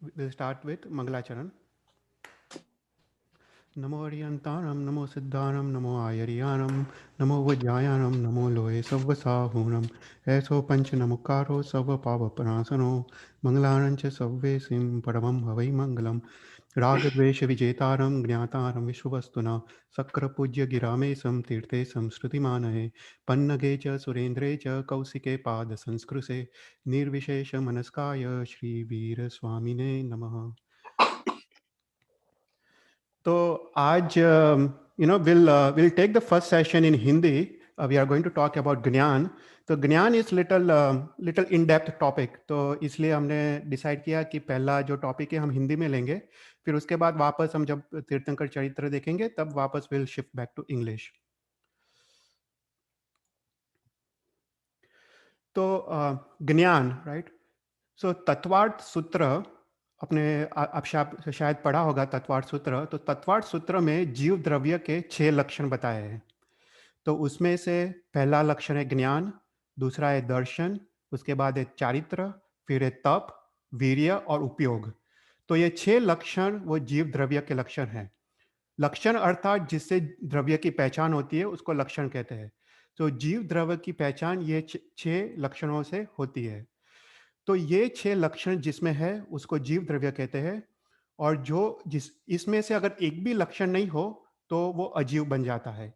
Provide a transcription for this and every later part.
We'll start with Mangalacharan. नमो अरियंताणं नमो सिद्धाणं नमो आयरियाणं नमो वज्रायाणं नमो लोये सव्वसाहूणं ऐसो पंच नमुकारो सव पावपनासनो मंगलानं च सव्वेसिं परमं हवै मंगलम रागद्वेष विजेतारं ज्ञातारं विश्ववस्तुना शक्रपूज्य गिरामेशं तीर्थे संस्कृतिमानये पन्नगे च सुरेन्द्रे च कौशिके पादसंस्कृते निर्विशेष मनस्काय श्रीवीरस्वामिने नमः। तो आज we'll take the first session in Hindi. We are going to talk about ज्ञान. तो ज्ञान is little in depth topic, तो इसलिए हमने डिसाइड किया कि पहला जो टॉपिक है हम हिंदी में लेंगे, फिर उसके बाद वापस हम जब तीर्थंकर चरित्र देखेंगे तब वापस will shift back to English. तो ज्ञान, राइट। सो तत्वार्थ सूत्र अपने आप शायद पढ़ा होगा तत्वार्थ सूत्र। तो तत्वार्थ सूत्र में जीव द्रव्य के 6 लक्षण बताए हैं। तो उसमें से पहला लक्षण है ज्ञान, दूसरा है दर्शन, उसके बाद है चारित्र, फिर है तप, वीर्य और उपयोग। तो ये 6 लक्षण वो जीव द्रव्य के लक्षण हैं। लक्षण अर्थात जिससे द्रव्य की पहचान होती है उसको लक्षण कहते हैं। तो जीव द्रव्य की पहचान ये 6 लक्षणों से होती है। तो ये 6 लक्षण जिसमें है उसको जीव द्रव्य कहते हैं। और जो जिस इसमें से अगर एक भी लक्षण नहीं हो तो वो अजीव बन जाता है।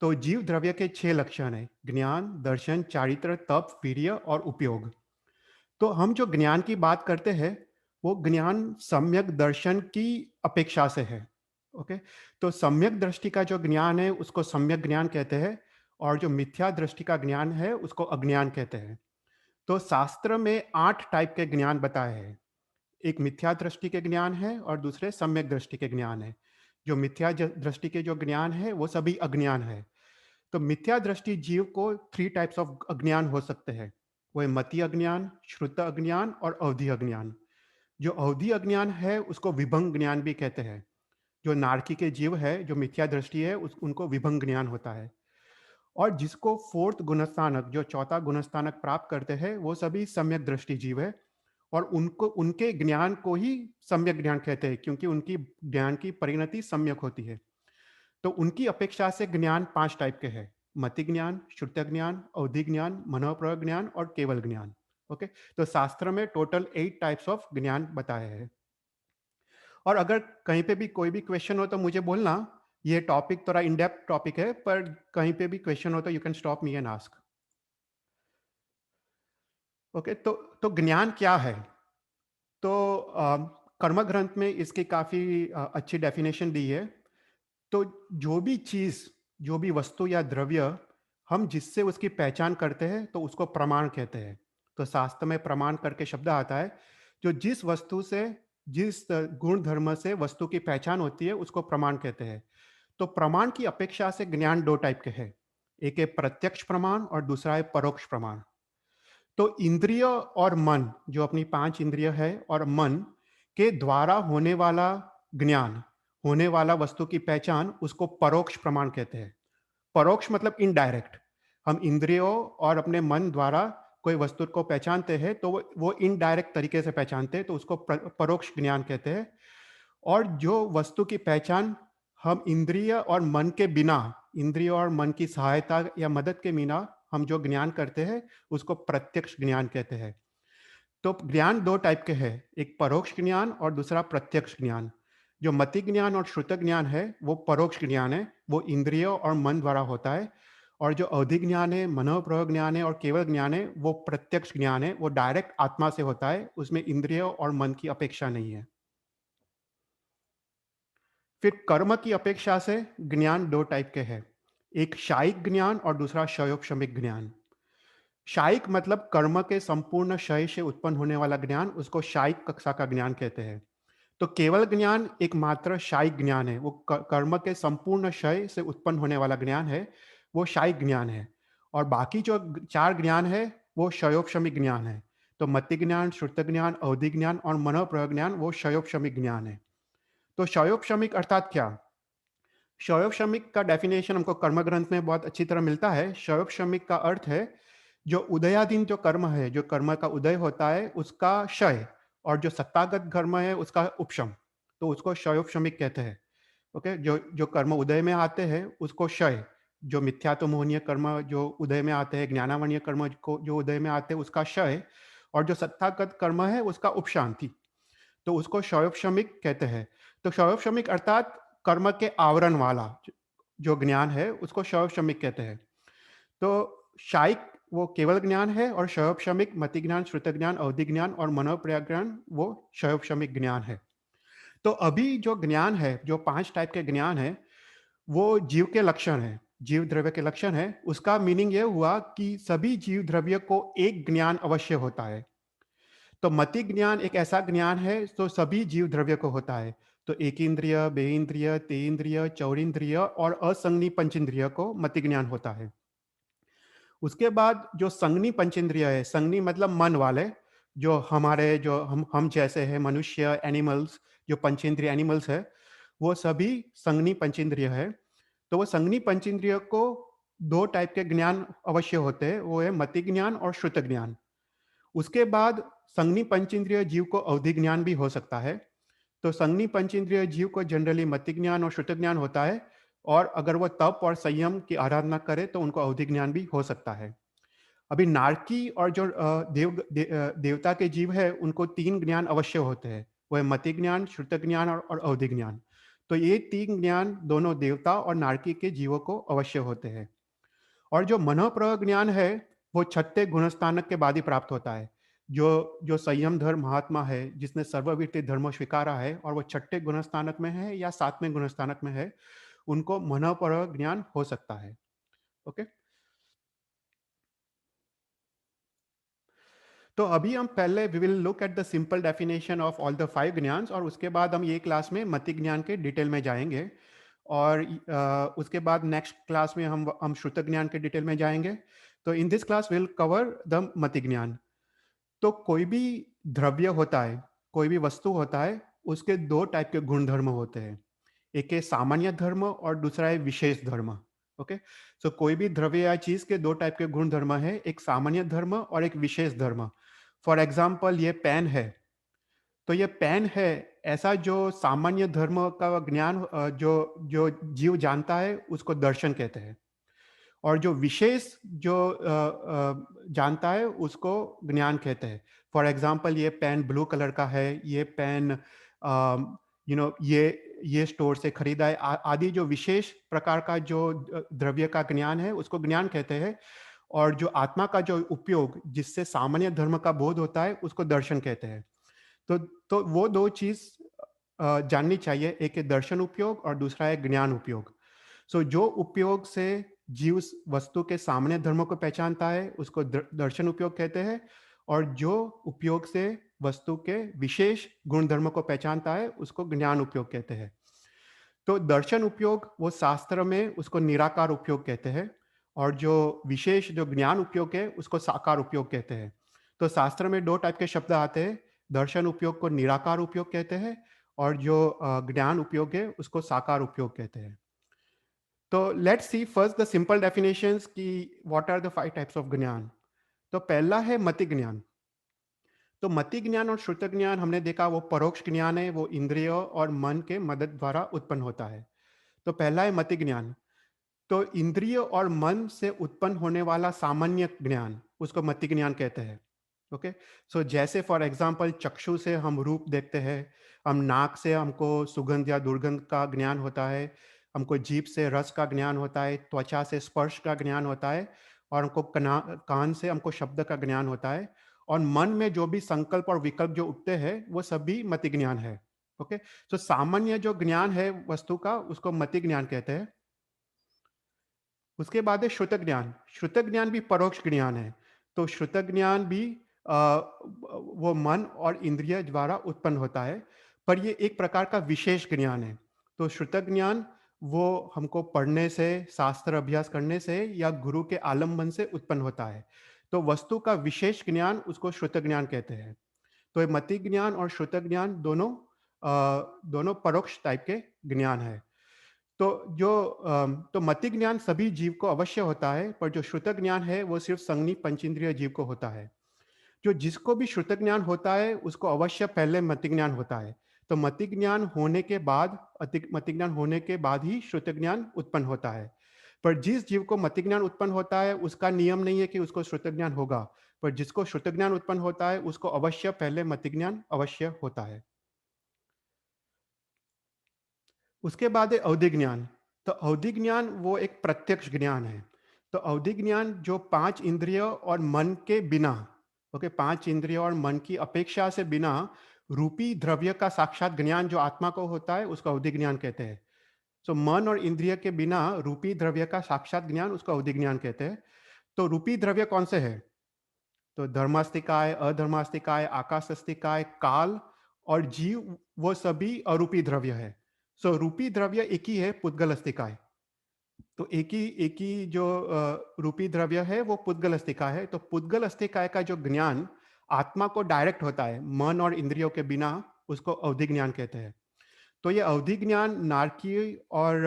तो जीव द्रव्य के 6 लक्षण हैं: ज्ञान, दर्शन, चारित्र, तप, वीर्य और उपयोग। तो हम जो ज्ञान की बात करते हैं वो ज्ञान सम्यक दर्शन की अपेक्षा से है। ओके। तो सम्यक दृष्टि का जो ज्ञान है उसको सम्यक ज्ञान कहते हैं, और जो मिथ्या दृष्टि का ज्ञान है उसको अज्ञान कहते हैं। तो शास्त्र में 8 टाइप के ज्ञान बताए हैं। एक मिथ्या दृष्टि के ज्ञान है और दूसरे सम्यक दृष्टि के ज्ञान है। जो मिथ्या दृष्टि के जो ज्ञान है वो सभी अज्ञान है। तो मिथ्या दृष्टि जीव को 3 टाइप्स ऑफ अज्ञान हो सकते हैं। वो है मति अज्ञान, श्रुत अज्ञान और अवधि अज्ञान। जो अवधि अज्ञान है उसको विभंग ज्ञान भी कहते हैं। जो नारकी के जीव है, जो मिथ्या दृष्टि है, उनको विभंग ज्ञान होता है। और जिसको 4th गुणस्थानक, जो चौथा गुणस्थानक प्राप्त करते हैं, वो सभी सम्यक दृष्टि जीव है। और उनको उनके ज्ञान को ही सम्यक ज्ञान कहते हैं, क्योंकि उनकी ज्ञान की परिणति सम्यक होती है। तो उनकी अपेक्षा से ज्ञान 5 टाइप के हैं: मति ज्ञान, श्रुत्य ज्ञान, अवधि ज्ञान, मनोप्रयोग ज्ञान और केवल ज्ञान। ओके। तो शास्त्र में टोटल 8 टाइप्स ऑफ ज्ञान बताए हैं। और अगर कहीं पे भी कोई भी क्वेश्चन हो तो मुझे बोलना। ये टॉपिक थोड़ा इन डेप्थ टॉपिक है, पर कहीं पे भी क्वेश्चन हो तो you can stop me and ask. Okay. तो ज्ञान क्या है? तो कर्म ग्रंथ में इसकी काफी अच्छी डेफिनेशन दी है। तो जो भी चीज, जो भी वस्तु या द्रव्य हम जिससे उसकी पहचान करते हैं तो उसको प्रमाण कहते हैं। तो शास्त्र में प्रमाण करके शब्द आता है। जो जिस वस्तु से, जिस गुण धर्म से वस्तु की पहचान होती है उसको प्रमाण कहते हैं। तो प्रमाण की अपेक्षा से ज्ञान 2 टाइप के हैं। एक है प्रत्यक्ष प्रमाण और दूसरा है परोक्ष प्रमाण। तो इंद्रिय और मन, जो अपनी 5 इंद्रिय है और मन के द्वारा होने वाला ज्ञान, होने वाला वस्तु की पहचान, उसको परोक्ष प्रमाण कहते हैं। परोक्ष मतलब इनडायरेक्ट। हम इंद्रियों और अपने मन द्वारा कोई वस्तु को पहचानते हैं तो वो इनडायरेक्ट तरीके से पहचानते हैं, तो उसको परोक्ष ज्ञान कहते हैं। और जो वस्तु की पहचान हम इंद्रिय और मन के बिना, इंद्रिय और मन की सहायता या मदद के बिना हम जो ज्ञान करते हैं उसको प्रत्यक्ष ज्ञान कहते हैं। तो ज्ञान 2 टाइप के हैं, एक परोक्ष ज्ञान और दूसरा प्रत्यक्ष ज्ञान। जो मति ज्ञान और श्रुत ज्ञान है वो परोक्ष ज्ञान है, वो इंद्रियों और मन द्वारा होता है। और जो अवधि ज्ञान है, मनोप्रयोग ज्ञान है और केवल ज्ञान है, वो प्रत्यक्ष ज्ञान है, वो डायरेक्ट आत्मा से होता है, उसमें इंद्रियों और मन की अपेक्षा नहीं है। फिर कर्म की अपेक्षा से ज्ञान 2 टाइप के हैं, एक शायिक ज्ञान और दूसरा क्षयोपशमिक ज्ञान। शायिक मतलब कर्म के संपूर्ण क्षय से उत्पन्न होने वाला ज्ञान, उसको शायिक कक्षा का ज्ञान कहते हैं। तो केवल ज्ञान एकमात्र शायिक ज्ञान है, वो कर्म के संपूर्ण क्षय से उत्पन्न होने वाला ज्ञान है, वो शायिक ज्ञान है। और बाकी जो 4 ज्ञान है वो क्षयोपशमिक ज्ञान है। तो मति ज्ञान, श्रुत ज्ञान, अवधि ज्ञान और मनोप्रयोग ज्ञान वो क्षयोपशमिक ज्ञान है। तो क्षयोपशमिक अर्थात क्या? क्षयोपशमिक का डेफिनेशन हमको कर्म ग्रंथ में बहुत अच्छी तरह मिलता है। क्षयोपशमिक का अर्थ है जो उदयाधीन जो कर्म है, जो कर्म का उदय होता है उसका क्षय, और जो सत्तागत कर्म है उसका उपशम, तो उसको क्षयोपशमिक कहते हैं। ओके, जो जो कर्म उदय में आते हैं उसको क्षय, जो मिथ्यात्व मोहनीय कर्म जो उदय में आते हैं, ज्ञानावरणीय कर्म को जो उदय में आते हैं उसका क्षय, और जो सत्तागत कर्म है उसका उपशांति, तो उसको क्षयोपशमिक कहते हैं। तो क्षयोपशमिक अर्थात कर्म के आवरण वाला जो ज्ञान है उसको क्षयोपशमिक कहते हैं। तो शायिक वो केवल ज्ञान है, और क्षयोपशमिक मति ज्ञान, श्रुत ज्ञान, अवधि ज्ञान और मनोप्रया ज्ञान वो क्षयोपशमिक ज्ञान है। तो अभी जो ज्ञान है, जो 5 टाइप के ज्ञान है, वो जीव के लक्षण है, जीव द्रव्य के लक्षण है। उसका मीनिंग ये हुआ कि सभी जीव द्रव्य को एक ज्ञान अवश्य होता है। तो मति ज्ञान एक ऐसा ज्ञान है तो सभी जीव द्रव्य को होता है। तो एक इंद्रिय, बे इंद्रिय, ते इंद्रिय, चौरिंद्रिय और असंगनी पंचेंद्रिय को मति ज्ञान होता है। उसके बाद जो संगनी पंचेंद्रिय है, संगनी मतलब मन वाले, जो हमारे जो हम जैसे हैं मनुष्य, एनिमल्स, जो पंचेंद्रिय एनिमल्स है, वो सभी संगनी पंचेंद्रिय है। तो वो संगनी पंचेंद्रिय को दो टाइप के ज्ञान अवश्य होते हैं, वो है मति ज्ञान और श्रुत ज्ञान। उसके बाद संगनी पंचेंद्रिय जीव को अवधि ज्ञान भी हो सकता है। तो संगनी पंचेंद्रिय जीव को जनरली मति ज्ञान और श्रुत ज्ञान होता है, और अगर वो तप और संयम की आराधना करे तो उनको अवधि ज्ञान भी हो सकता है। अभी नारकी और जो देवता के जीव है उनको 3 ज्ञान अवश्य होते हैं, वो है मति ज्ञान, श्रुत ज्ञान और अवधि ज्ञान। तो ये 3 ज्ञान दोनों देवता और नारकी के जीवों को अवश्य होते हैं। और जो मनोप्रयोग ज्ञान है वो छठे गुणस्थानक के बाद ही प्राप्त होता है। जो जो संयम धर्म महात्मा है, जिसने सर्ववीर्ति धर्म स्वीकारा है और वो छठे गुणस्थानक में है या 7वें गुणस्थानक में है, उनको मनोप्रयोग ज्ञान हो सकता है। ओके, तो अभी हम पहले we will look at the simple definition of all the 5 ज्ञान, और उसके बाद हम ये क्लास में मति ज्ञान के डिटेल में जाएंगे। और उसके बाद नेक्स्ट क्लास में हम श्रुत ज्ञान के डिटेल में जाएंगे। तो in this class will cover the मति ज्ञान। तो कोई भी द्रव्य होता है, कोई भी वस्तु होता है, उसके 2 टाइप के गुण धर्म होते हैं। एक है सामान्य धर्म और दूसरा है विशेष धर्म। ओके, सो कोई भी द्रव्य या चीज के 2 टाइप के गुण धर्म है, एक सामान्य धर्म और एक विशेष धर्म। फॉर एग्जाम्पल ये पेन है, तो ये पेन है ऐसा जो सामान्य धर्म का ज्ञान जो जो जीव जानता है उसको दर्शन कहते हैं, और जो विशेष जो जानता है उसको ज्ञान कहते हैं। फॉर एग्जाम्पल ये पेन ब्लू कलर का है, ये पेन ये स्टोर से खरीदा है, आदि जो विशेष प्रकार का जो द्रव्य का ज्ञान है उसको ज्ञान कहते हैं। और जो आत्मा का जो उपयोग जिससे सामान्य धर्म का बोध होता है उसको दर्शन कहते हैं। तो तो वो दो चीज जाननी चाहिए, एक है दर्शन उपयोग और दूसरा है ज्ञान उपयोग। सो जो उपयोग से जीव वस्तु के सामान्य धर्मों को पहचानता है उसको दर्शन उपयोग कहते हैं, और जो उपयोग से वस्तु के विशेष गुण धर्मों को पहचानता है उसको ज्ञान उपयोग कहते हैं। तो दर्शन उपयोग वो शास्त्र में उसको निराकार उपयोग कहते हैं, और जो विशेष जो ज्ञान उपयोग है उसको साकार उपयोग कहते हैं। तो शास्त्र में 2 टाइप के शब्द आते हैं, दर्शन उपयोग को निराकार उपयोग कहते हैं, और जो ज्ञान उपयोग है उसको साकार उपयोग कहते हैं। तो let's see first the simple definitions की what are the 5 types of gyan. तो पहला है मति ज्ञान। तो मति ज्ञान और श्रुत ज्ञान हमने देखा वो परोक्ष ज्ञान है, वो इंद्रियों और मन के मदद द्वारा उत्पन्न होता है। तो पहला है मति ज्ञान। तो इंद्रिय और मन से उत्पन्न होने वाला सामान्य ज्ञान उसको मति ज्ञान कहते हैं। ओके, सो जैसे फॉर एग्जांपल चक्षु से हम रूप देखते हैं, हम नाक से हमको सुगंध या दुर्गंध का ज्ञान होता है, हमको जीभ से रस का ज्ञान होता है, त्वचा से स्पर्श का ज्ञान होता है, और हमको कान से हमको शब्द का ज्ञान होता है, और मन में जो भी संकल्प और विकल्प जो उठते हैं वो सभी मति ज्ञान है। ओके, सो सामान्य जो ज्ञान है वस्तु का उसको मति ज्ञान कहते हैं। उसके बाद है श्रुत ज्ञान। श्रुत ज्ञान भी परोक्ष ज्ञान है। तो श्रुत ज्ञान भी वो मन और इंद्रिय द्वारा उत्पन्न होता है, पर ये एक प्रकार का विशेष ज्ञान है। तो श्रुत ज्ञान वो हमको पढ़ने से, शास्त्र अभ्यास करने से या गुरु के आलम्बन से उत्पन्न होता है। तो वस्तु का विशेष ज्ञान उसको श्रुत ज्ञान कहते हैं। तो ये मति ज्ञान और श्रुत ज्ञान दोनों परोक्ष टाइप के ज्ञान है। तो मति ज्ञान सभी जीव को अवश्य होता है, पर जो श्रुत ज्ञान है वो सिर्फ संगनी पंचेंद्रिय जीव को होता है। जो जिसको भी श्रुत ज्ञान होता है उसको अवश्य पहले मति ज्ञान होता है। तो मति ज्ञान होने के बाद मति ज्ञान होने के बाद ही श्रुत ज्ञान उत्पन्न होता है। पर जिस जीव को मति ज्ञान उत्पन्न होता है उसका नियम नहीं है कि उसको श्रुत ज्ञान होगा, पर जिसको श्रुत ज्ञान उत्पन्न होता है उसको अवश्य पहले मति ज्ञान अवश्य होता है। उसके बाद है अवधि ज्ञान। तो अवधि ज्ञान वो एक प्रत्यक्ष ज्ञान है। तो अवधि ज्ञान जो पांच इंद्रियों और मन के बिना, ओके, पांच इंद्रियों और मन की अपेक्षा से बिना रूपी द्रव्य का साक्षात ज्ञान जो आत्मा को होता है उसको अवधि ज्ञान कहते हैं। सो मन और इंद्रिय के बिना रूपी द्रव्य का साक्षात ज्ञान उसको अवधि ज्ञान कहते हैं। तो रूपी द्रव्य कौन से है? तो धर्मास्तिकाय, अधर्मास्तिकाय, आकाशस्तिकाय, काल और जीव, वो सभी अरूपी द्रव्य है। सो रूपी द्रव्य एक ही है, पुद्गल अस्तिकाय। तो एक ही जो रूपी द्रव्य है वो पुद्गल अस्तिका है। तो पुद्गल अस्तिकाय का जो ज्ञान आत्मा को डायरेक्ट होता है मन और इंद्रियों के बिना, उसको अवधि ज्ञान कहते हैं। तो ये अवधि ज्ञान नारकीय और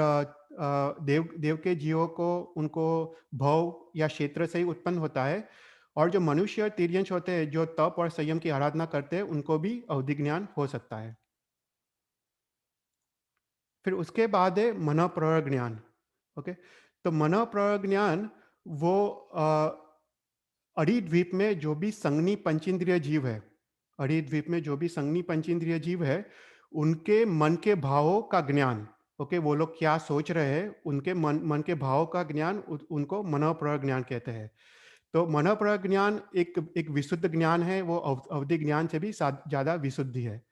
देव देव के जीवों को उनको भव या क्षेत्र से ही उत्पन्न होता है। और जो मनुष्य और तिर्यंश होते हैं जो तप और संयम की आराधना करते हैं उनको भी अवधि ज्ञान हो सकता है। फिर उसके बाद है मन प्रयोग ज्ञान। ओके, तो मन प्रयोग ज्ञान वो अरिद्वीप में जो भी संगनी पंचेंद्रिय जीव है, अरिद्वीप में जो भी संगनी पंचेंद्रिय जीव है उनके मन के भावों का ज्ञान। ओके, वो लोग क्या सोच रहे हैं उनके मन के भावों का ज्ञान उनको मनोप्रयोग ज्ञान कहते हैं। तो मनोप्रयोग ज्ञान एक एक विशुद्ध ज्ञान है, वो अवधि ज्ञान से भी ज्यादा विशुद्धि है।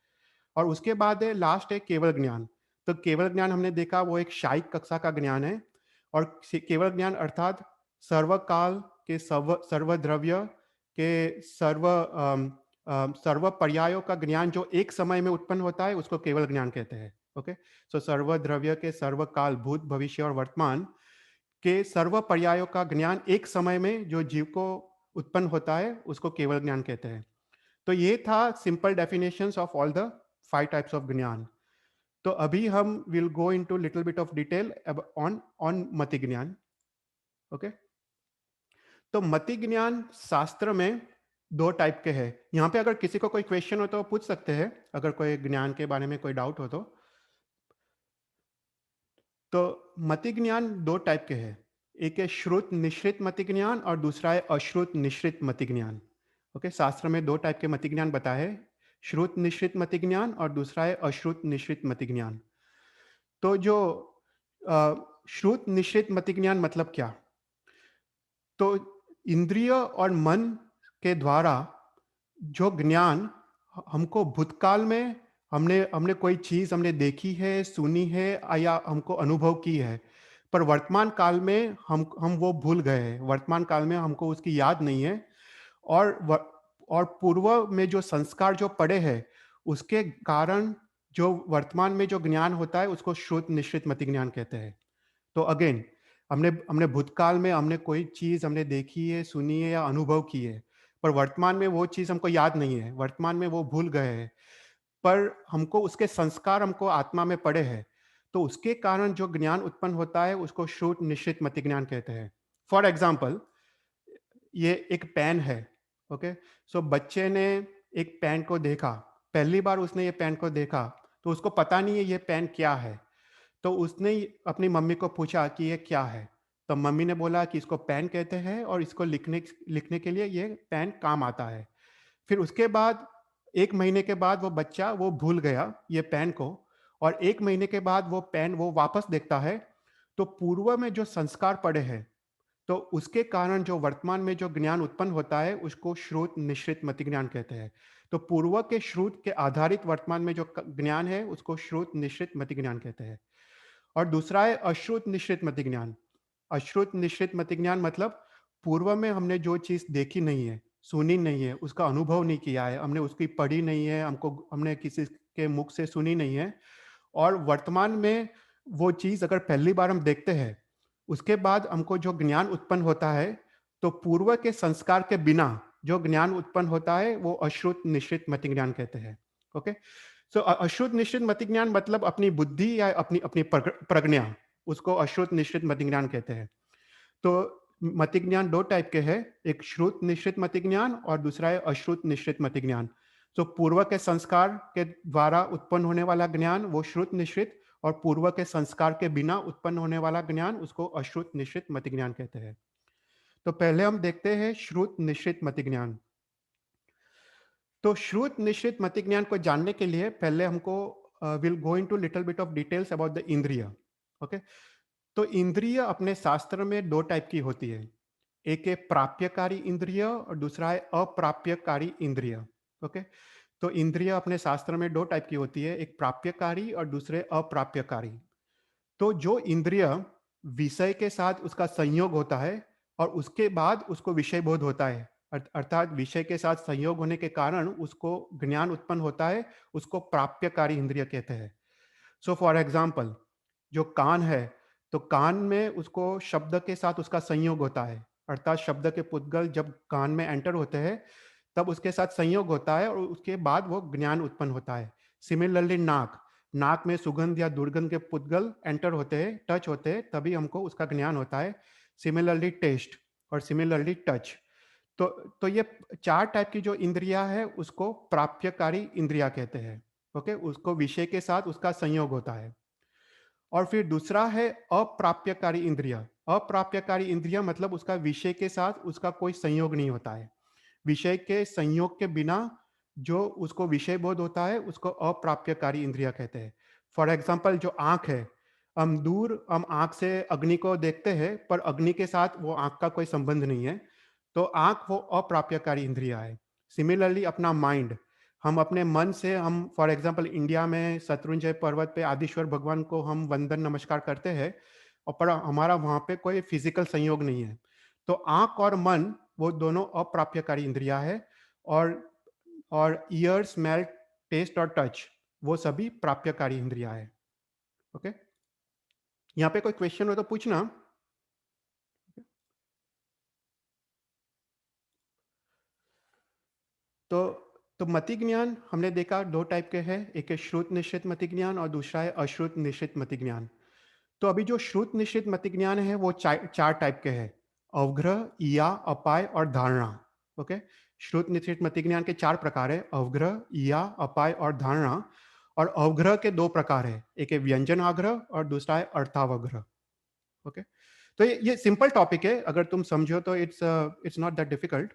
और उसके बाद है लास्ट है केवल ज्ञान। तो केवल ज्ञान हमने देखा वो एक शायिक कक्षा का ज्ञान है। और केवल ज्ञान अर्थात सर्वकाल के सर्वद्रव्य के सर्व पर्यायों का ज्ञान जो एक समय में उत्पन्न होता है उसको केवल ज्ञान कहते हैं। ओके, सो सर्वद्रव्य के सर्वकाल, भूत भविष्य और वर्तमान के सर्व पर्यायों का ज्ञान एक समय में जो जीव को उत्पन्न होता है उसको केवल ज्ञान कहते हैं। तो ये था simple definitions of all the 5 types of gyan. तो अभी हम will go into little bit of detail on on मति ज्ञान। ओके, तो मति ज्ञान शास्त्र में दो टाइप के हैं। यहाँ पे अगर किसी को कोई क्वेश्चन हो तो पूछ सकते हैं, अगर कोई ज्ञान के बारे में कोई डाउट हो तो। तो मति ज्ञान दो टाइप के हैं, एक है श्रुत निश्रित मति ज्ञान और दूसरा है अश्रुत निश्रित मति ज्ञान। ओके, शास्त्र में दो टाइप के मति ज्ञान बताए हैं, श्रुत निश्रित मति ज्ञान और दूसरा है अश्रुत निश्रित मति ज्ञान। तो जो श्रुत निश्रित मति ज्ञान मतलब क्या? तो इंद्रिय और मन के द्वारा जो ज्ञान हमको भूतकाल में हमने हमने कोई चीज हमने देखी है, सुनी है या हमको अनुभव की है, पर वर्तमान काल में हम वो भूल गए हैं, वर्तमान काल में हमको उसकी याद नहीं है। और और पूर्व में जो संस्कार जो पड़े हैं उसके कारण जो वर्तमान में जो ज्ञान होता है उसको श्रुत निश्रित मति ज्ञान कहते हैं। तो अगेन हमने हमने भूतकाल में हमने कोई चीज हमने देखी है, सुनी है या अनुभव की है, पर वर्तमान में वो चीज हमको याद नहीं है, वर्तमान में वो भूल गए हैं, पर हमको उसके संस्कार हमको आत्मा में पड़े हैं। तो उसके कारण जो ज्ञान उत्पन्न होता है उसको श्रुत निश्चित मति ज्ञान कहते हैं। फॉर एग्जाम्पल, ये एक पेन है। ओके, सो बच्चे ने एक पेन को देखा, पहली बार उसने ये पेन को देखा तो उसको पता नहीं है ये पेन क्या है। तो उसने अपनी मम्मी को पूछा कि ये क्या है। तो मम्मी ने बोला कि इसको पेन कहते हैं और इसको लिखने लिखने के लिए ये पेन काम आता है। फिर उसके बाद 1 महीने के बाद वो बच्चा वो भूल गया ये पेन को, और 1 महीने के बाद वो पेन वो वापस देखता है। तो पूर्व में जो संस्कार पड़े हैं, तो उसके कारण जो वर्तमान में जो ज्ञान उत्पन्न होता है उसको श्रुत निश्रित मति ज्ञान कहते हैं। तो पूर्व के श्रुत के आधारित वर्तमान में जो ज्ञान है उसको श्रुत निश्रित मति ज्ञान कहते हैं। और दूसरा है अश्रुत निश्रित मति ज्ञान। अश्रुत निश्रित मति ज्ञान मतलब पूर्व में हमने जो चीज देखी नहीं है, सुनी नहीं है, उसका अनुभव नहीं किया है, हमने उसकी पढ़ी नहीं है, हमने किसी के मुख से सुनी नहीं है, और वर्तमान में वो चीज अगर पहली बार हम देखते हैं उसके बाद हमको जो ज्ञान उत्पन्न होता है, तो पूर्व के संस्कार के बिना जो ज्ञान उत्पन्न होता है वो अश्रुत निश्रित मति ज्ञान कहते हैं। ओके, सो अश्रुत निश्चित मति ज्ञान मतलब अपनी बुद्धि या अपनी अपनी प्रज्ञा, उसको अश्रुत निश्चित मति ज्ञान कहते हैं। तो मति ज्ञान दो टाइप के हैं, एक श्रुत निश्रित मति ज्ञान और दूसरा है अश्रुत निश्रित मति ज्ञान। तो पूर्व के संस्कार के द्वारा उत्पन्न होने वाला ज्ञान वो श्रुत निश्रित, और पूर्व के संस्कार के बिना उत्पन्न होने वाला ज्ञान उसको अश्रुत निश्रित मति ज्ञान कहते हैं। तो पहले हम देखते हैं श्रुत निश्रित मति ज्ञान। तो श्रुत निश्रित मति ज्ञान को जानने के लिए पहले हमको will go into little bit of details about the इंद्रिय। ओके, तो इंद्रिय अपने शास्त्र में दो टाइप की होती है, एक है प्राप्यकारी इंद्रिय और दूसरा है अप्राप्यकारी इंद्रिय। ओके, तो इंद्रिय अपने शास्त्र में दो टाइप की होती है, एक प्राप्यकारी और दूसरे अप्राप्यकारी। तो जो इंद्रिय विषय के साथ उसका संयोग होता है और उसके बाद उसको विषय बोध होता है, अर्थात विषय के साथ संयोग होने के कारण उसको ज्ञान उत्पन्न होता है, उसको प्राप्यकारी इंद्रिय कहते हैं। सो फॉर एग्जाम्पल, जो कान है, तो कान में उसको शब्द के साथ उसका संयोग होता है, अर्थात शब्द के पुद्गल जब कान में एंटर होते हैं तब उसके साथ संयोग होता है और उसके बाद वो ज्ञान उत्पन्न होता है। सिमिलरली नाक, नाक में सुगंध या दुर्गंध के पुद्गल एंटर होते हैं, टच होते हैं, तभी हमको उसका ज्ञान होता है। सिमिलरली टेस्ट और सिमिलरली टच। तो तो ये चार टाइप की जो इंद्रिया है उसको प्राप्यकारी इंद्रिया कहते हैं। ओके, उसको विषय के साथ उसका संयोग होता है। और फिर दूसरा है अप्राप्यकारी इंद्रिया। अप्राप्यकारी इंद्रिया मतलब उसका विषय के साथ उसका कोई संयोग नहीं होता है, विषय के संयोग के बिना जो उसको विषय बोध होता है उसको अप्राप्यकारी इंद्रिया कहते हैं। फॉर एग्जाम्पल, जो आंख है, हम आंख से अग्नि को देखते हैं पर अग्नि के साथ वो आंख का कोई संबंध नहीं है, तो आंख वो अप्राप्यकारी इंद्रिया है। सिमिलरली अपना माइंड, हम अपने मन से, हम फॉर एग्जाम्पल इंडिया में शत्रुंजय पर्वत पे आदिश्वर भगवान को हम वंदन नमस्कार करते हैं और पर हमारा वहाँ पे कोई फिजिकल संयोग नहीं है, तो आंख और मन वो दोनों अप्राप्यकारी इंद्रिया है। और ईयर, स्मेल, टेस्ट और टच वो सभी प्राप्यकारी इंद्रिया है। ओके, यहाँ पे कोई क्वेश्चन हो तो पूछना। तो मति ज्ञान हमने देखा दो टाइप के हैं, एक है श्रुत निश्चित मति ज्ञान और दूसरा है अश्रुत निश्चित मति ज्ञान। तो अभी जो श्रुत निश्चित मति ज्ञान है वो चार टाइप के हैं, अवग्रह, इया, अपाय और धारणा। ओके, श्रुत निश्चित मति ज्ञान के चार प्रकार है, अवग्रह, इया, अपाय और धारणा। और अवग्रह के दो प्रकार है, एक है व्यंजन आग्रह और दूसरा है अर्थावग्रह। ओके, तो ये सिंपल टॉपिक है, अगर तुम समझो तो it's not that difficult.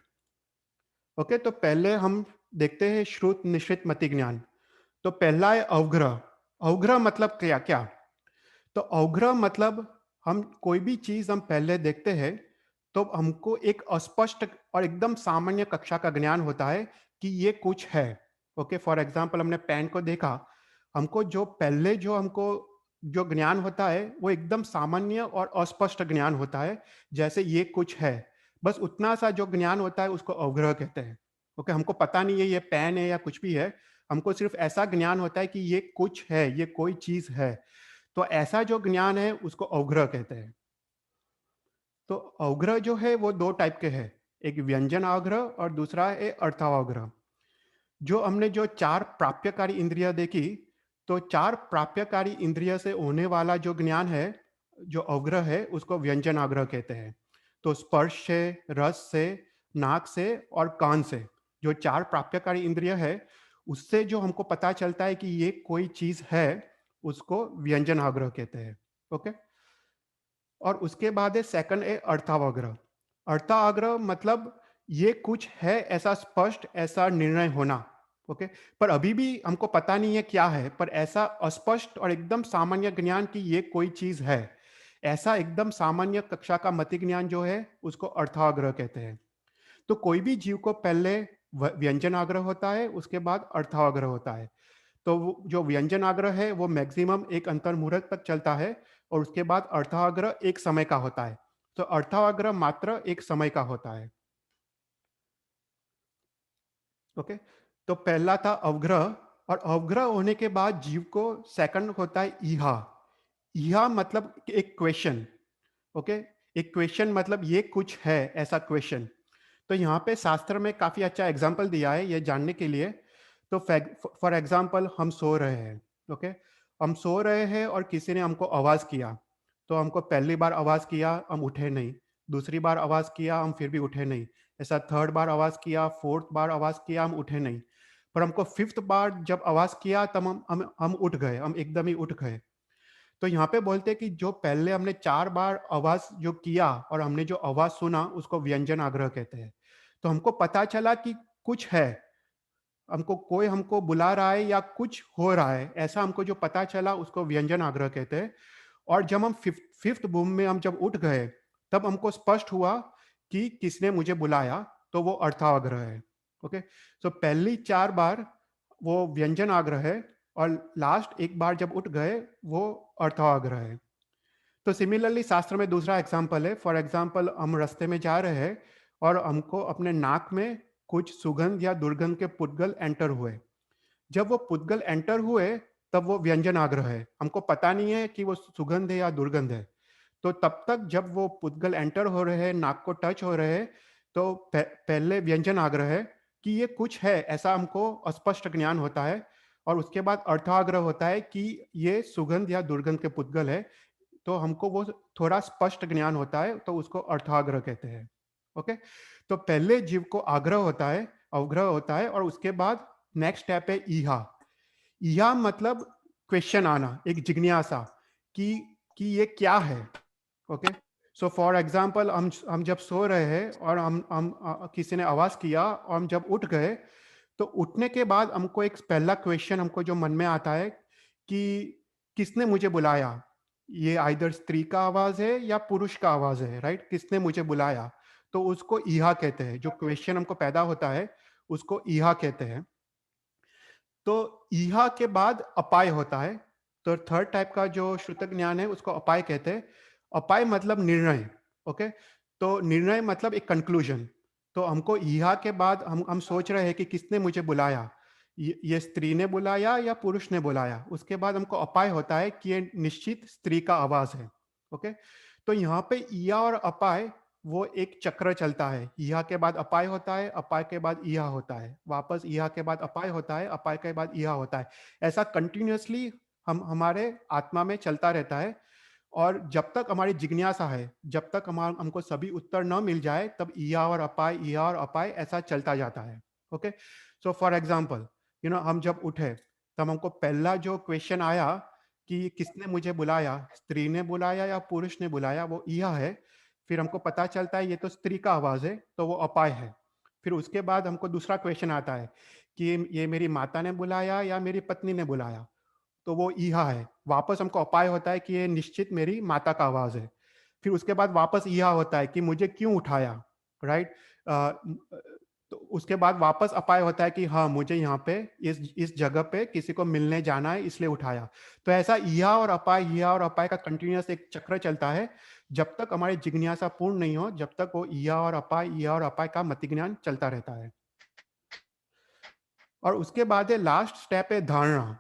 Okay, तो पहले हम देखते हैं श्रुत निश्चित मति ज्ञान। तो पहला है अवग्रह। अवग्रह मतलब क्या क्या? तो अवग्रह मतलब हम कोई भी चीज हम पहले देखते हैं तो हमको एक अस्पष्ट और एकदम सामान्य कक्षा का ज्ञान होता है कि ये कुछ है। ओके, फॉर एग्जांपल हमने पेन को देखा, हमको जो पहले जो हमको जो ज्ञान होता है वो एकदम सामान्य और अस्पष्ट ज्ञान होता है, जैसे ये कुछ है, बस उतना सा जो ज्ञान होता है उसको अवग्रह कहते हैं। ओके, हमको पता नहीं है ये पेन है या कुछ भी है, हमको सिर्फ ऐसा ज्ञान होता है कि ये कुछ है, ये कोई चीज है, तो ऐसा जो ज्ञान है उसको अवग्रह कहते हैं। तो अवग्रह जो है वो दो टाइप के हैं, एक व्यंजन आग्रह और दूसरा है अर्थावग्रह। जो हमने जो चार प्राप्यकारी इंद्रियां देखी, तो चार प्राप्यकारी इंद्रिय से होने वाला जो ज्ञान है, जो अवग्रह है, उसको व्यंजन आग्रह कहते हैं। तो स्पर्श से, रस से, नाक से और कान से, जो चार प्राप्यकारी इंद्रिय है, उससे जो हमको पता चलता है कि ये कोई चीज है, उसको व्यंजन आग्रह कहते हैं। ओके, और उसके बाद है सेकंड है अर्थावग्रह। अर्थाग्रह मतलब ये कुछ है ऐसा स्पष्ट, ऐसा निर्णय होना। ओके, पर अभी भी हमको पता नहीं है क्या है, पर ऐसा अस्पष्ट और एकदम सामान्य ज्ञान कि ये कोई चीज है, ऐसा एकदम सामान्य कक्षा का मति ज्ञान जो है उसको अर्थाग्रह कहते हैं। तो कोई भी जीव को पहले व्यंजन आग्रह होता है, उसके बाद अर्थाग्रह होता है। तो जो व्यंजन आग्रह है वो मैक्सिमम एक अंतर मुहूर्त तक चलता है और उसके बाद अर्थाग्रह एक समय का होता है। तो अर्थाग्रह मात्र एक समय का होता है। ओके, तो पहला था अवग्रह, और अवग्रह होने के बाद जीव को सेकंड होता है ईहा। ईहा मतलब एक क्वेश्चन। ओके, एक क्वेश्चन मतलब ये कुछ है ऐसा क्वेश्चन। तो यहाँ पे शास्त्र में काफी अच्छा एग्जाम्पल दिया है ये जानने के लिए। तो फॉर एग्जाम्पल, हम सो रहे हैं। ओके, हम सो रहे हैं और किसी ने हमको आवाज किया, तो हमको पहली बार आवाज किया, हम उठे नहीं, दूसरी बार आवाज़ किया, हम फिर भी उठे नहीं। ऐसा थर्ड बार आवाज़ किया, फोर्थ बार आवाज़ किया, हम उठे नहीं। पर हमको फिफ्थ बार जब आवाज़ किया तब हम उठ गए, हम एकदम ही उठ गए। तो यहाँ पे बोलते हैं कि जो पहले हमने 4 बार आवाज़ जो किया और हमने जो आवाज़ सुना उसको व्यंजन आग्रह कहते हैं। तो हमको पता चला कि कुछ है, कोई हमको बुला रहा है या कुछ हो रहा है, ऐसा हमको जो पता चला उसको व्यंजन आग्रह कहते हैं। और जब हम फिफ्थ बूम में हम जब उठ गए, तब हमको स्पष्ट हुआ कि किसने मुझे बुलाया, तो वो अर्थाग्रह है। ओके, सो पहली 4 बार वो व्यंजन आग्रह है और लास्ट एक बार जब उठ गए वो अर्थाग्रह है। तो सिमिलरली शास्त्र में दूसरा एग्जाम्पल है। फॉर एग्जाम्पल, हम रास्ते में जा रहे हैं और हमको अपने नाक में कुछ सुगंध या दुर्गंध के पुद्गल एंटर हुए। जब वो पुद्गल एंटर हुए तब वो व्यंजन आग्रह है, हमको पता नहीं है कि वो सुगंध है या दुर्गंध है। तो तब तक जब वो पुद्गल एंटर हो रहे हैं, नाक को टच हो रहे हैं, तो पहले व्यंजन आग्रह है कि ये कुछ है, ऐसा हमको अस्पष्ट ज्ञान होता है। और उसके बाद अर्थाग्रह होता है कि ये सुगंध या दुर्गंध के पुद्गल है, तो हमको वो थोड़ा स्पष्ट ज्ञान होता है, तो उसको अर्थाग्रह कहते हैं। ओके, तो पहले जीव को आग्रह होता है, अवग्रह होता है, और उसके बाद नेक्स्ट स्टेप है ईहा। ईहा मतलब क्वेश्चन आना, एक जिज्ञासा कि ये क्या है। ओके, सो फॉर एग्जाम्पल, हम जब सो रहे हैं और किसी ने आवाज किया और हम जब उठ गए, तो उठने के बाद हमको एक पहला क्वेश्चन हमको जो मन में आता है कि किसने मुझे बुलाया। ये आइदर स्त्री का आवाज है या पुरुष का आवाज है, राइट? किसने मुझे बुलाया, तो उसको ईहा कहते हैं। जो क्वेश्चन हमको पैदा होता है उसको ईहा कहते हैं। तो ईहा के बाद अपाय होता है। तो थर्ड टाइप का जो श्रुत ज्ञान है उसको अपाय कहते हैं। अपाय मतलब निर्णय। ओके, तो निर्णय मतलब एक कंक्लूजन। तो हमको ईहा के बाद हम सोच रहे हैं कि किसने मुझे बुलाया, ये स्त्री ने बुलाया या पुरुष ने बुलाया। उसके बाद हमको अपाय होता है कि ये निश्चित स्त्री का आवाज है। ओके, तो यहाँ पे ईहा और अपाय वो एक चक्र चलता है। ईहा के बाद अपाय होता है, अपाय के बाद ईहा होता है, वापस ईहा के बाद अपाय होता है, अपाय के बाद ईहा होता है। ऐसा कंटिन्यूअसली हम हमारे आत्मा में चलता रहता है। और जब तक हमारी जिज्ञासा है, जब तक हमको सभी उत्तर न मिल जाए, तब ईहा और अपाय ऐसा चलता जाता है। ओके, सो फॉर एग्जाम्पल, हम जब उठे तब हमको पहला जो क्वेश्चन आया कि किसने मुझे बुलाया, स्त्री ने बुलाया या पुरुष ने बुलाया, वो ईहा है। फिर हमको पता चलता है ये तो स्त्री का आवाज है, तो वो अपाय है। फिर उसके बाद हमको दूसरा क्वेश्चन आता है कि ये मेरी माता ने बुलाया या मेरी पत्नी ने बुलाया, तो वो ईहा है। वापस हमको अपाय होता है कि ये निश्चित मेरी माता का आवाज है। फिर उसके बाद वापस ईहा होता है कि मुझे क्यों उठाया, राइट? तो उसके बाद वापस अपाय होता है कि हाँ, मुझे यहाँ पे इस जगह पे किसी को मिलने जाना है, इसलिए उठाया। तो ऐसा ईहा और अपाय का कंटिन्यूअस एक चक्र चलता है। जब तक हमारी जिज्ञासा पूर्ण नहीं हो, जब तक वो ईहा और अपाय का मति ज्ञान चलता रहता है। और उसके बाद है लास्ट स्टेप है धारणा।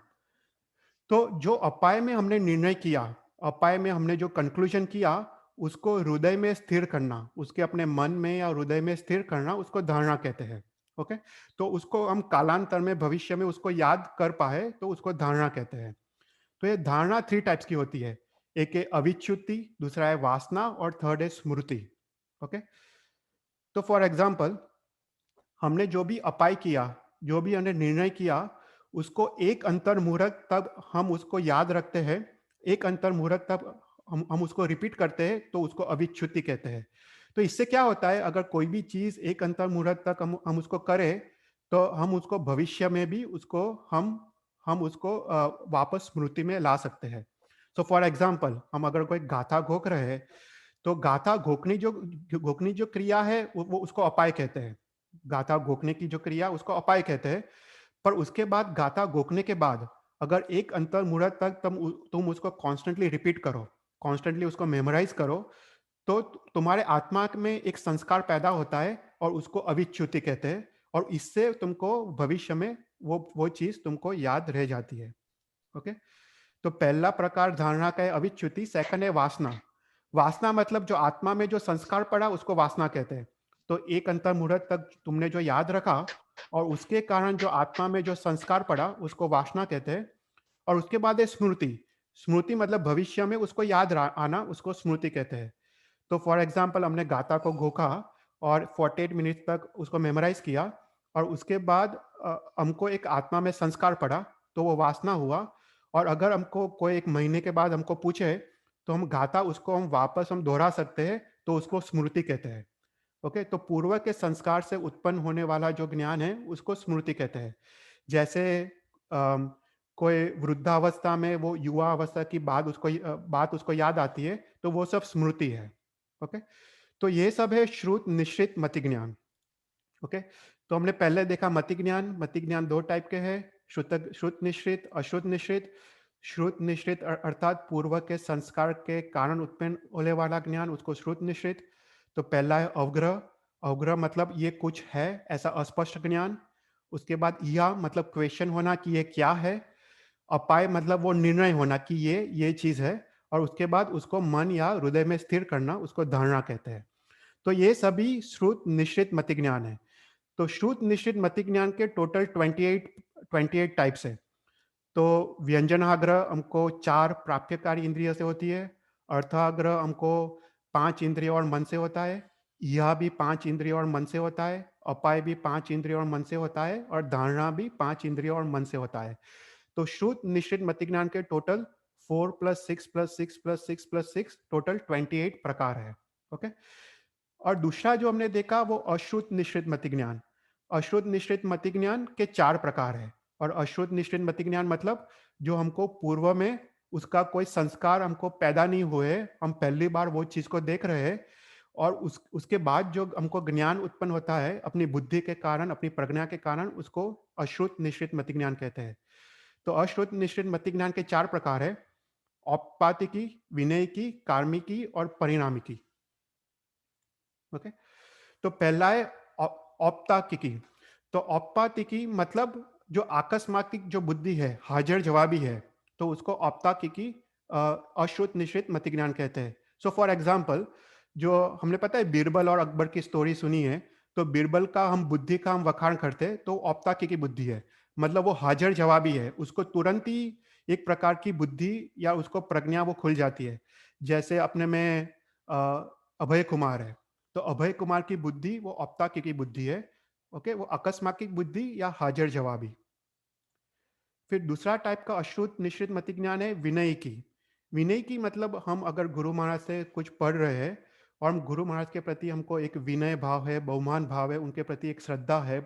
तो जो अपाय में हमने निर्णय किया, अपाय में हमने जो कंक्लूजन किया, उसको हृदय में स्थिर करना, उसके अपने मन में या हृदय में स्थिर करना, उसको धारणा कहते हैं। ओके, तो उसको हम कालांतर में, भविष्य में उसको याद कर पाए तो उसको धारणा कहते हैं। तो ये धारणा 3 टाइप्स की होती है। एक है अविच्युति, दूसरा है वासना, और थर्ड है स्मृति। ओके, तो फॉर एग्जाम्पल, हमने जो भी अपाय किया, जो भी हमने निर्णय किया, उसको एक अंतर मुहूर्त तब हम उसको याद रखते हैं, एक अंतर मुहूर्त तब हम उसको रिपीट करते हैं, तो उसको अविच्युति कहते हैं। तो इससे क्या होता है, अगर कोई भी चीज एक अंतर मुहूर्त तक हम उसको करें, तो हम उसको भविष्य में भी उसको हम उसको वापस स्मृति में ला सकते हैं। सो फॉर एग्जाम्पल, हम अगर कोई गाथा घोक रहे हैं, तो गाथा घोकनी जो क्रिया है वो उसको अपाय कहते हैं। गाथा घोकने की जो क्रिया उसको अपाय कहते हैं। पर उसके बाद गाथा घोकने के बाद अगर एक अंतर मुहूर्त तक तुम उसको कॉन्स्टेंटली रिपीट करो, कॉन्स्टेंटली उसको मेमोराइज करो, तो तुम्हारे आत्मा में एक संस्कार पैदा होता है और उसको अविच्युति कहते हैं। और इससे तुमको भविष्य में वो चीज तुमको याद रह जाती है। ओके, तो पहला प्रकार धारणा का है अविच्युति, सेकंड है वासना। वासना मतलब जो आत्मा में जो संस्कार पड़ा उसको वासना कहते हैं। तो एक अंतर मुहूर्त तक तुमने जो याद रखा और उसके कारण जो आत्मा में जो संस्कार पड़ा उसको वासना कहते हैं। और उसके बाद है स्मृति। स्मृति मतलब भविष्य में उसको याद आना, उसको स्मृति कहते हैं। तो फॉर एग्जांपल हमने गाथा को घोखा और 48 मिनट तक उसको मेमोराइज किया, और उसके बाद हमको एक आत्मा में संस्कार पड़ा, तो वो वासना हुआ। और अगर हमको कोई 1 महीने के बाद हमको पूछे, तो हम गाथा उसको हम वापस हम दोहरा सकते हैं, तो उसको स्मृति कहते हैं। ओके, तो पूर्व के संस्कार से उत्पन्न होने वाला जो ज्ञान है उसको स्मृति कहते हैं। जैसे अम, कोई वृद्धावस्था में वो युवा अवस्था की बात उसको याद आती है, तो वो सब स्मृति है। ओके, तो ये सब है श्रुत निश्रित मति ज्ञान। ओके, तो हमने पहले देखा मति ज्ञान दो टाइप के हैं, श्रुत निश्रित, अश्रुत निश्रित। श्रुत निश्रित अर्थात पूर्व के संस्कार के कारण उत्पन्न होने वाला ज्ञान, उसको श्रुत निश्रित। तो पहला है अवग्रह। अवग्रह मतलब ये कुछ है ऐसा अस्पष्ट ज्ञान। उसके बाद या मतलब क्वेश्चन होना कि ये क्या है। अपाय मतलब वो निर्णय होना कि ये चीज है, और उसके बाद उसको मन या हृदय में स्थिर करना, उसको धारणा कहते हैं। तो ये सभी श्रुत निश्रित मति ज्ञान है। तो श्रुत निश्चित मति ज्ञान के टोटल 28 टाइप्स है। तो व्यंजनाग्रह हमको 4 प्राप्यकारी इंद्रिय से होती है। अर्थाग्रह हमको 5 इंद्रिय और मन से होता है। यह भी 5 इंद्रिय और मन से होता है। अपाय भी 5 इंद्रिय और मन से होता है, और धारणा भी 5 इंद्रिय और मन से होता है। तो श्रुत निश्चित मति ज्ञान के total 4 plus 6 plus 6 plus 6 plus 6 total 28 प्रकार है। ओके, और दूसरा जो हमने देखा वो अश्रुत निश्चित मति ज्ञान। अश्रुत निश्चित मति ज्ञान के 4 प्रकार है। और अश्रुत निश्चित मति ज्ञान मतलब जो हमको पूर्व में उसका कोई संस्कार हमको पैदा नहीं हुए, हम पहली बार वो चीज को देख रहे हैं, और उसके बाद जो हमको ज्ञान उत्पन्न होता है अपनी बुद्धि के कारण, अपनी प्रज्ञा के कारण, उसको अश्रुत निश्चित मति ज्ञान कहते हैं। तो अश्रुत निश्चित मति ज्ञान के 4 प्रकार है, औपपातिकी, विनयिकी, कार्मिकी और परिणामिकी। ओके, तो पहला है औपताकिकी। तो औपताकिकी मतलब जो आकस्मिक जो बुद्धि है, हाजिर जवाबी है, तो उसको औपताकिकी अश्रुत निश्चित मति ज्ञान कहते हैं। सो फॉर एग्जाम्पल, जो हमने पता है बीरबल और अकबर की स्टोरी सुनी है, तो बीरबल का हम बुद्धि का हम वखाण करते हैं, तो औपताकिकी बुद्धि है। मतलब वो हाजिर जवाबी है, उसको तुरंत ही एक प्रकार की बुद्धि या उसको प्रज्ञा वो खुल जाती है। जैसे अपने में अ, अभय कुमार है, तो अभय कुमार की बुद्धि वो औपताकिक की बुद्धि है। ओके, वो अकस्माकिक बुद्धि या हाजिर जवाबी। फिर दूसरा टाइप का अश्रुत निश्चित मति ज्ञान है विनय की। विनय की मतलब हम अगर गुरु महाराज से कुछ पढ़ रहे हैं, और हम गुरु महाराज के प्रति हमको एक विनय भाव है, बहुमान भाव है, उनके प्रति एक श्रद्धा है,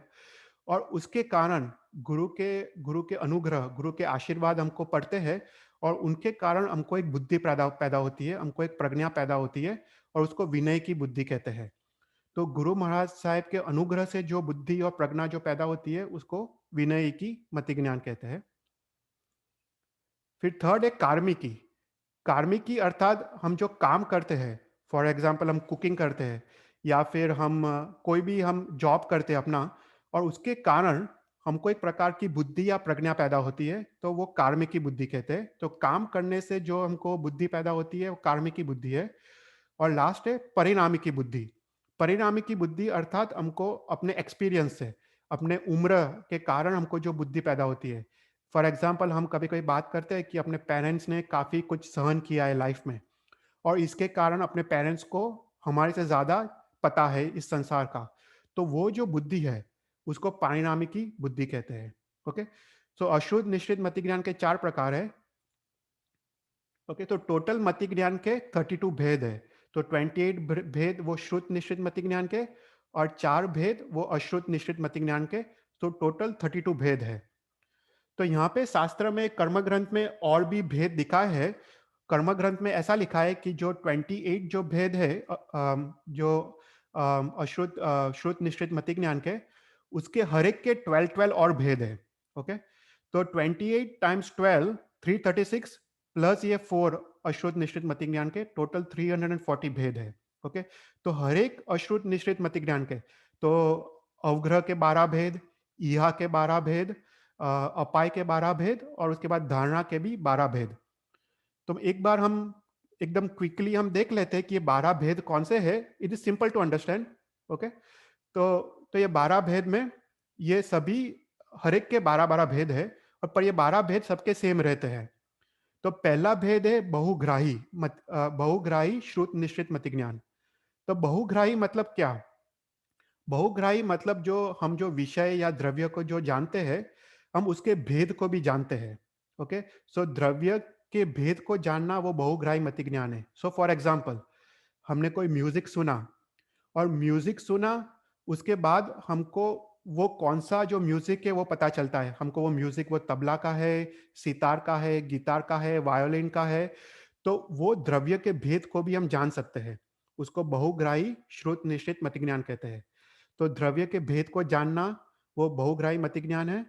और उसके कारण गुरु के अनुग्रह, गुरु के आशीर्वाद हमको पढ़ते हैं, और उनके कारण हमको एक बुद्धि पैदा पैदा होती है, हमको एक प्रज्ञा पैदा होती है, और उसको विनय की बुद्धि कहते हैं। तो गुरु महाराज साहब के अनुग्रह से जो बुद्धि और प्रज्ञा जो पैदा होती है, उसको विनय की मति ज्ञान कहते हैं। फिर थर्ड है कार्मिकी। कार्मिकी अर्थात हम जो काम करते हैं, फॉर एग्जाम्पल हम कुकिंग करते हैं, या फिर हम कोई भी हम जॉब करते हैं अपना, और उसके कारण हमको एक प्रकार की बुद्धि या प्रज्ञा पैदा होती है, तो वो कार्मिकी बुद्धि कहते हैं। तो काम करने से जो हमको बुद्धि पैदा होती है वो कार्मिकी बुद्धि है। और लास्ट है परिणामी की बुद्धि। परिणामी की बुद्धि अर्थात हमको अपने एक्सपीरियंस से, अपने उम्र के कारण हमको जो बुद्धि पैदा होती है। फॉर एग्जाम्पल, हम कभी कभी बात करते हैं कि अपने पेरेंट्स ने काफ़ी कुछ सहन किया है लाइफ में, और इसके कारण अपने पेरेंट्स को हमारे से ज़्यादा पता है इस संसार का, तो वो जो बुद्धि है उसको परिणामी की बुद्धि कहते हैं। ओके, सो अशुद्ध निश्चित मति ज्ञान के 4 प्रकार है। ओके, तो टोटल मति ज्ञान के 32 भेद है। तो 28 भेद वो श्रुत निश्चित मति ज्ञान के, और 4 भेद वो अश्रुत निश्चित मति ज्ञान के। तो टोटल 32 भेद है। तो यहाँ पे शास्त्र में, कर्म ग्रंथ में और भी भेद दिखाए है। कर्म ग्रंथ में ऐसा लिखा है कि जो 28 जो भेद है, जो अश्रुत श्रुत निश्चित मति ज्ञान के, उसके हर एक के 12 और भेद है। ओके, तो 28 टाइम्स 12 336, प्लस ये 4 अश्रुत निश्चित मति ज्ञान के, टोटल 340 भेद है। ओके, तो हर एक अश्रुत निश्चित मति ज्ञान के, तो अवग्रह के 12 भेद, इहा के 12 भेद, अपाय के 12 भेद, और उसके बाद धारणा के भी 12 भेद। तो एक बार हम एकदम क्विकली हम देख लेते हैं कि ये 12 भेद कौन से हैं। It is simple to understand. Okay, तो ये 12 भेद में ये सभी, हर एक के 12-12 भेद है, और पर ये 12 भेद सबके सेम रहते हैं। तो पहला भेद है बहुग्राही बहुग्राही श्रुत निश्चित मति ज्ञान। तो बहुग्राही मतलब क्या? बहुग्राही मतलब जो विषय या द्रव्य को जो जानते हैं, हम उसके भेद को भी जानते हैं। ओके, सो द्रव्य के भेद को जानना वो बहुग्राही मति ज्ञान है। सो फॉर एग्जाम्पल, हमने कोई म्यूजिक सुना, और म्यूजिक सुना, उसके बाद हमको वो कौन सा जो म्यूजिक है वो पता चलता है। हमको वो म्यूजिक वो तबला का है, सितार का है, गिटार का है, वायोलिन का है। तो वो द्रव्य के भेद को भी हम जान सकते हैं। उसको बहुग्राही श्रुत निश्चित मति ज्ञान कहते हैं। तो द्रव्य के भेद को जानना वो बहुग्राही मति ज्ञान है।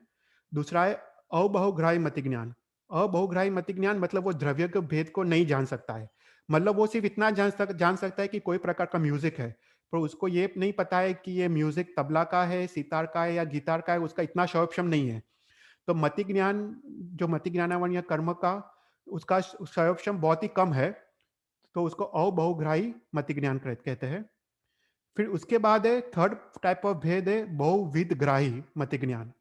दूसरा है अबहुग्राही मति ज्ञान। अबहुग्राही मति ज्ञान मतलब वो द्रव्य के भेद को नहीं जान सकता है। मतलब वो सिर्फ इतना जान सकता है कि कोई प्रकार का म्यूजिक है, पर उसको ये नहीं पता है कि ये म्यूजिक तबला का है, सितार का है या गिटार का है। उसका इतना शौक्षम नहीं है। तो मति ज्ञान, जो मति ज्ञानावन या कर्म का, उसका शौक्षम बहुत ही कम है। तो उसको अबहुग्राही मति ज्ञान कहते हैं। फिर उसके बाद है थर्ड टाइप ऑफ भेद है बहुविध ग्राही मति ज्ञान।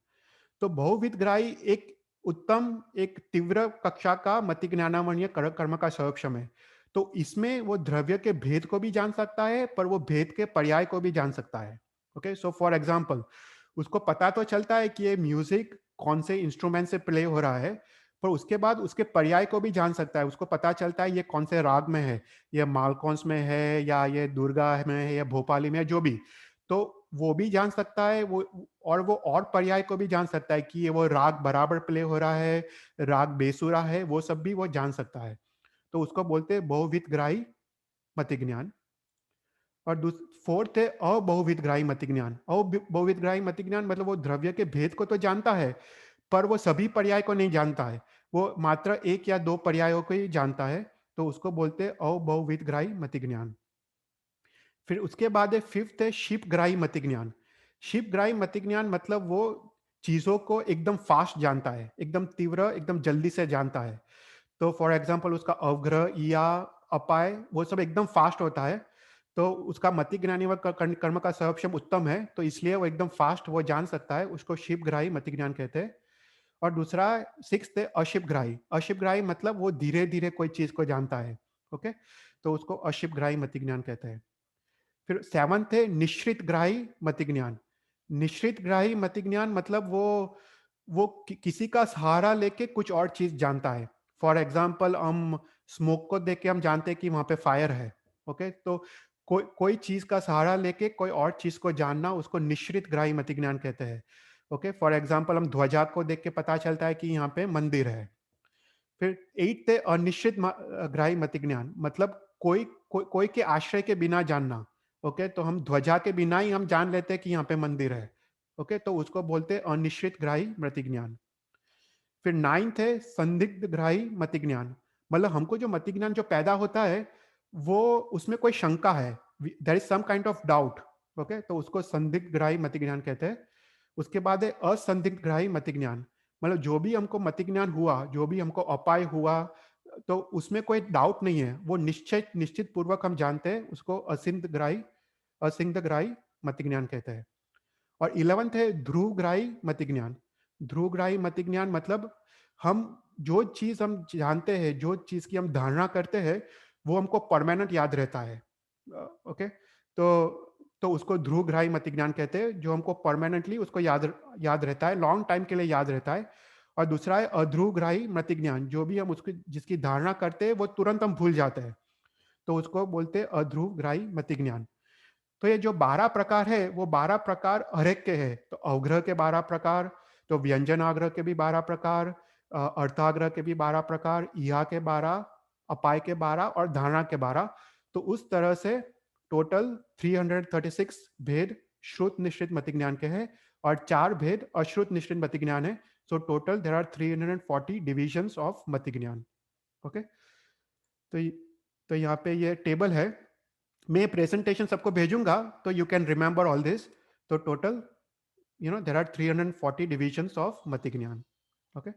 तो बहुविध ग्राही एक उत्तम, एक तीव्र कक्षा का मति ज्ञानावरणीय कर्म का संक्षम है। तो इसमें वो द्रव्य के भेद को भी जान सकता है, पर वो भेद के पर्याय को भी जान सकता है। ओके, सो फॉर एग्जाम्पल, उसको पता तो चलता है कि ये म्यूजिक कौन से इंस्ट्रूमेंट से प्ले हो रहा है, पर उसके बाद उसके पर्याय को भी जान सकता है। उसको पता चलता है ये कौन से राग में है, ये मालकौंस में है या ये दुर्गा में है या भोपाली में है, जो भी। तो वो भी जान सकता है वो। और वो और पर्याय को भी जान सकता है कि ये वो राग बराबर प्ले हो रहा है, राग बेसुरा है, वो सब भी वो जान सकता है। तो उसको बोलते हैं बहुविध ग्राही मति ज्ञान। और फोर्थ है अबहुविध ग्राही मति ज्ञान। अबहुविध ग्राही मति ज्ञान मतलब वो द्रव्य के भेद को तो जानता है, पर वो सभी पर्याय को नहीं जानता है। वो मात्र एक या दो पर्यायों को ही जानता है। तो उसको बोलते हैं अबहुविध ग्राही मति ज्ञान। फिर उसके बाद है फिफ्थ है शिपग्राही मति ज्ञान। शिपग्राही मति ज्ञान मतलब वो चीजों को एकदम फास्ट जानता है, एकदम तीव्र, एकदम जल्दी से जानता है। तो फॉर एग्जाम्पल उसका अवग्रह या अपाय वो सब एकदम फास्ट होता है। तो उसका मति ज्ञानी व कर्म का सर्वक्षम उत्तम है, तो इसलिए वो एकदम फास्ट वो जान सकता है। उसको शिवग्राही मति ज्ञान कहते हैं। और दूसरा सिक्स है अशिवग्राही। अशिवग्राही मतलब वो धीरे धीरे कोई चीज को जानता है। ओके, तो उसको अशिवग्राही मति ज्ञान कहते हैं। फिर सेवंथ है निश्रित ग्राही मति ज्ञान। निश्रित ग्राही मति ज्ञान मतलब वो किसी का सहारा लेके कुछ और चीज जानता है। फॉर एग्जाम्पल, हम स्मोक को देख के हम जानते हैं कि वहां पे फायर है। ओके, तो कोई कोई चीज का सहारा लेके कोई और चीज को जानना, उसको निश्रित ग्राही मति ज्ञान कहते हैं। ओके, फॉर एग्जाम्पल हम ध्वजा को देख के पता चलता है कि यहाँ पे मंदिर है। फिर एट है अनिश्चित ग्राही मति ज्ञान। मतलब कोई के आश्रय के बिना जानना। ओके, तो हम ध्वजा के बिना ही हम जान लेते हैं कि यहाँ पे मंदिर है। ओके, तो उसको बोलते हैं अनिश्चित ग्राही मति ज्ञान। फिर नाइन्थ है संदिग्ध ग्राही मति ज्ञान। मतलब हमको जो मति ज्ञान जो पैदा होता है, वो उसमें कोई शंका है, there is some kind of doubt. Okay, तो उसको संदिग्ध ग्राही मति ज्ञान कहते हैं। उसके बाद है असंदिग्ध ग्राही मति ज्ञान। मतलब जो भी हमको मति ज्ञान हुआ, जो भी हमको अपाय हुआ, तो उसमें कोई डाउट नहीं है, वो निश्चित पूर्वक हम जानते हैं। उसको असिंध ग्राही मति ज्ञान कहते हैं। और 11th है ध्रुवग्राही मति ज्ञान। ध्रुवग्राही मति ज्ञान मतलब हम जो चीज हम जानते हैं, जो चीज की हम धारणा करते हैं, वो हमको परमानेंट याद रहता है। ओके, तो उसको ध्रुवग्राही मति ज्ञान कहते हैं, जो हमको परमानेंटली उसको याद याद रहता है, लॉन्ग टाइम के लिए याद रहता है। और दूसरा है अध्रुवग्राही मति ज्ञान, जो भी हम उसकी जिसकी धारणा करते हैं वो तुरंत हम भूल जाते हैं। तो उसको बोलते हैं अध्रुवग्राही मति ज्ञान। तो ये जो 12 प्रकार है, वो 12 प्रकार हरेक के हैं। तो अवग्रह के 12 प्रकार, तो व्यंजन आग्रह के भी 12 प्रकार, अर्थाग्रह के भी 12 प्रकार, इहा के 12, अपाय के 12 और धारणा के 12। तो उस तरह से टोटल 336 भेद श्रुत निश्चित मति ज्ञान के हैं, और 4 भेद अश्रुत निश्चित मति ज्ञान है। So total there are 340 divisions of मति ज्ञान। ओके, तो तो यहाँ पे ये टेबल है। मैं प्रेजेंटेशन सबको भेजूंगा, तो you can remember all this. तो total there are 340 divisions of मति ज्ञान। ओके,